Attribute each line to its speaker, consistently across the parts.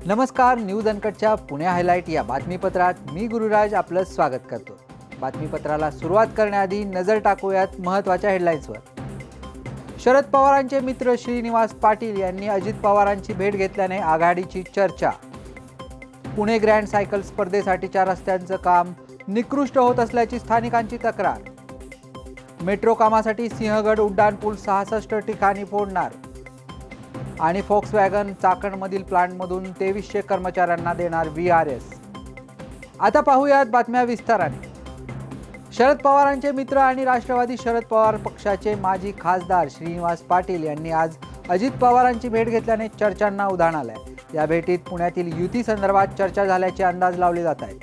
Speaker 1: नमस्कार, news अनकटच्या Pune highlight या बातमीपत्रात मी गुरुराज आपलं स्वागत करतो। बातमीपत्राला सुरुवात करण्याआधी नजर टाकूयात महत्त्वाच्या हेडलाईन्सवर। शरद पवारांचे मित्र श्रीनिवास पाटील यांनी अजित पवारांची भेट घेतल्याने आघाडीची चर्चा। पुणे ग्रँड सायकल स्पर्धेसाठीच्या रस्त्यांचं काम निकृष्ट होत असल्याची स्थानिकांची तक्रार। मेट्रो कामासाठी सिंहगड उड्डाणपूल 66 ठिकाणी फोडणार आणि फोक्सवॅगन चाकणमधील प्लांटमधून 2300 कर्मचाऱ्यांना देणार VRS। आता पाहूयात बातम्या विस्ताराने। शरद पवारांचे मित्र आणि राष्ट्रवादी शरद पवार पक्षाचे माजी खासदार श्रीनिवास पाटील यांनी आज अजित पवारांची भेट घेतल्याने चर्चांना उधाण आलंय। या भेटीत पुण्यातील युती संदर्भात चर्चा झाल्याचे अंदाज लावले जात आहेत।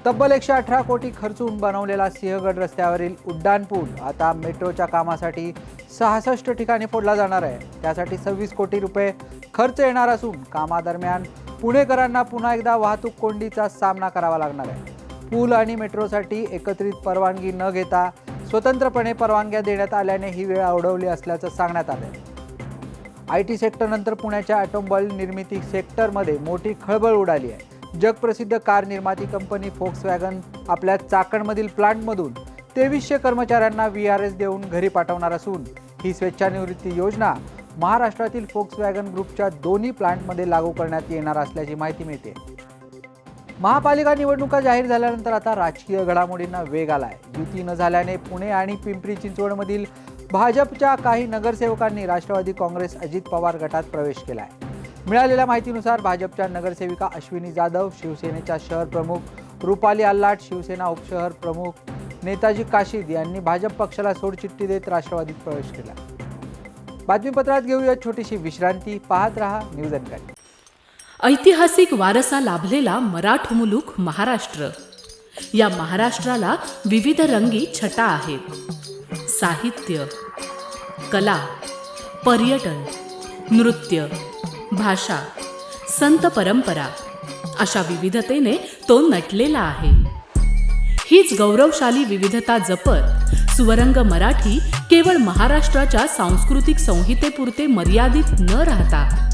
Speaker 1: तब्बल 118 कोटी खर्चून बनवलेला सिंहगड रस्त्यावरील उड्डाणपूल आता मेट्रोच्या कामासाठी 66 ठिकाणी फोडला जाणार आहे। त्यासाठी 26 कोटी रुपये खर्च येणार असून कामादरम्यान पुणेकरांना पुन्हा एकदा वाहतूक कोंडीचा सामना करावा लागणार आहे। पूल आणि मेट्रोसाठी एकत्रित परवानगी न घेता स्वतंत्रपणे परवानग्या देण्यात आल्याने ही वेळ अडवली असल्याचं सांगण्यात आलं आहे। IT सेक्टरनंतर पुण्याच्या ऑटोमोबाईल निर्मिती सेक्टरमध्ये मोठी खळबळ उडाली आहे। जगप्रसिद्ध कार निर्माती कंपनी फोक्सवॅगन आपल्या चाकणमधील प्लांटमधून 2300 कर्मचाऱ्यांना VRS देऊन घरी पाठवणार असून ही स्वेच्छानिवृत्ती योजना महाराष्ट्रातील फोक्सवॅगन ग्रुपच्या दोन्ही प्लांटमध्ये लागू करण्यात येणार असल्याची माहिती मिळते। महापालिका निवडणुका जाहीर झाल्यानंतर आता राजकीय घडामोडींना वेग आलाय। युती न झाल्याने पुणे आणि पिंपरी चिंचवडमधील भाजपच्या काही नगरसेवकांनी राष्ट्रवादी काँग्रेस अजित पवार गटात प्रवेश केलाय। मिळालेल्या माहितीनुसार भाजपच्या नगरसेविका अश्विनी जाधव, शिवसेनेच्या शहर प्रमुख रुपाली आल्लाट, शिवसेना उपशहर प्रमुख नेताजी काशीद यांनी भाजप पक्षाला सोडचिठ्ठी देत राष्ट्रवादीत प्रवेश केला। बातमीपत्रात घेऊया छोटीशी विश्रांती। पाहत रहा न्यूज अनकट।
Speaker 2: ऐतिहासिक वारसा लाभलेला मराठ मुलूक महाराष्ट्र। या महाराष्ट्राला विविध रंगी छटा आहेत। साहित्य, कला, पर्यटन, नृत्य, भाषा, संत परंपरा अशा विविधतेने तो नटलेला आहे। हीच गौरवशाली विविधता जपत स्वरंग मराठी केवळ महाराष्ट्राच्या सांस्कृतिक संहितेपुरते मर्यादित न राहता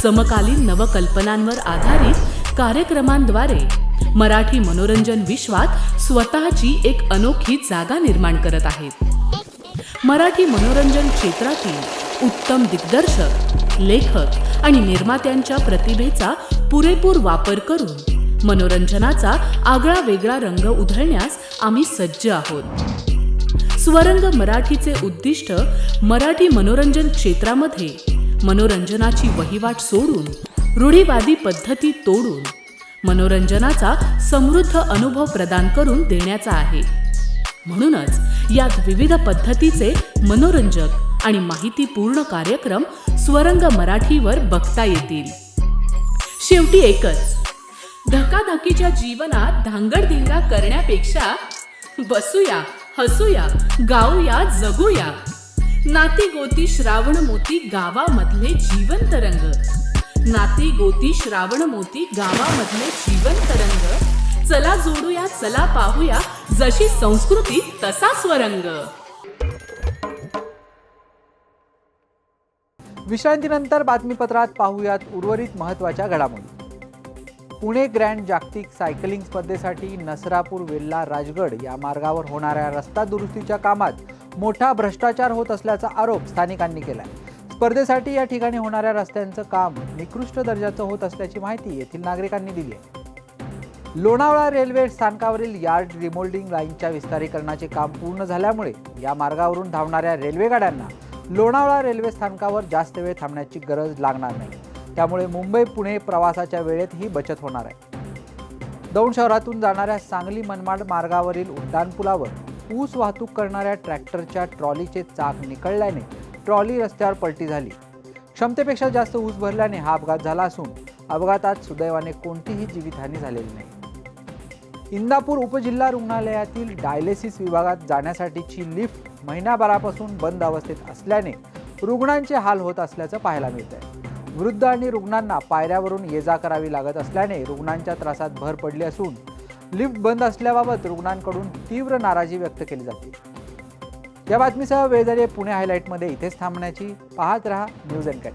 Speaker 2: समकालीन नवकल्पनांवर आधारित कार्यक्रमांद्वारे मराठी मनोरंजन विश्वात स्वतःची एक अनोखी जागा निर्माण करत आहेत। मराठी मनोरंजन क्षेत्रातील उत्तम दिग्दर्शक, लेखक आणि निर्मात्यांच्या प्रतिभेचा पुरेपूर वापर करून मनोरंजनाचा आगळा वेगळा रंग उधळण्यास आम्ही सज्ज आहोत। स्वरंग मराठीचे उद्दिष्ट मराठी मनोरंजन क्षेत्रामध्ये मनोरंजनाची वहिवाट सोडून रूढीवादी पद्धती तोडून मनोरंजनाचा समृद्ध अनुभव प्रदान करून देण्याचा आहे। म्हणूनच यात विविध पद्धतीचे मनोरंजक आणि माहितीपूर्ण कार्यक्रम स्वरंग मराठीवर बघता येतील। शेवटी एकच, धकाधकीच्या जीवनात धांगडधिंगा करण्यापेक्षा बसूया, हसूया, गाऊया, जगूया। नाती गोती श्रावण मोती गावामधले जीवंत रंग। नाती गोती श्रावण मोती गावामधले जीवंत रंग। चला जोडूया, चला पाहूया, जशी संस्कृती तसा स्वरंग।
Speaker 1: विश्रांतीनंतर बातमीपत्रात पाहूयात उर्वरित महत्त्वाच्या घडामोडी। पुणे ग्रँड जागतिक सायकलिंग स्पर्धेसाठी नसरापूर वेल्हा राजगड या मार्गावर होणाऱ्या रस्ता दुरुस्तीच्या कामात मोठा भ्रष्टाचार होत असल्याचा आरोप स्थानिकांनी केलाय। स्पर्धेसाठी या ठिकाणी होणाऱ्या रस्त्यांचं काम निकृष्ट दर्जाचं होत असल्याची माहिती येथील नागरिकांनी दिली आहे। लोणावळा रेल्वे स्थानकावरील यार्ड रिमोल्डिंग लाईनच्या विस्तारीकरणाचे काम पूर्ण झाल्यामुळे या मार्गावरून धावणाऱ्या रेल्वे गाड्यांना लोणावळा रेल्वे स्थानकावर जास्त वेळ थांबण्याची गरज लागणार नाही। त्यामुळे मुंबई पुणे प्रवासाच्या वेळेत ही बचत होणार आहे। दौंड शहरातून जाणाऱ्या सांगली मनमाड मार्गावरील उड्डाणपुलावर ऊस वाहतूक करणाऱ्या ट्रॅक्टरच्या ट्रॉलीचे चाक निकळल्याने ट्रॉली रस्त्यावर पलटी झाली। क्षमतेपेक्षा जास्त ऊस भरल्याने हा अपघात झाला असून अपघातात सुदैवाने कोणतीही जीवितहानी झालेली नाही। इंदापूर उपजिल्हा रुग्णालयातील डायलिसिस विभागात जाण्यासाठीची लिफ्ट महिनाभरापासून बंद अवस्थेत असल्याने रुग्णांचे हाल होत असल्याचं पाहायला मिळतंय। वृद्ध आणि रुग्णांना पायऱ्यावरून ये-जा करावी लागत असल्याने रुग्णांच्या त्रासात भर पडली असून लिफ्ट बंद असल्याबाबत रुग्णांकडून तीव्र नाराजी व्यक्त केली जाते। या बातमीसह वेळ झाली पुणे हायलाइटमध्ये इथेच थांबण्याची। पाहत रहा न्यूज अनकट।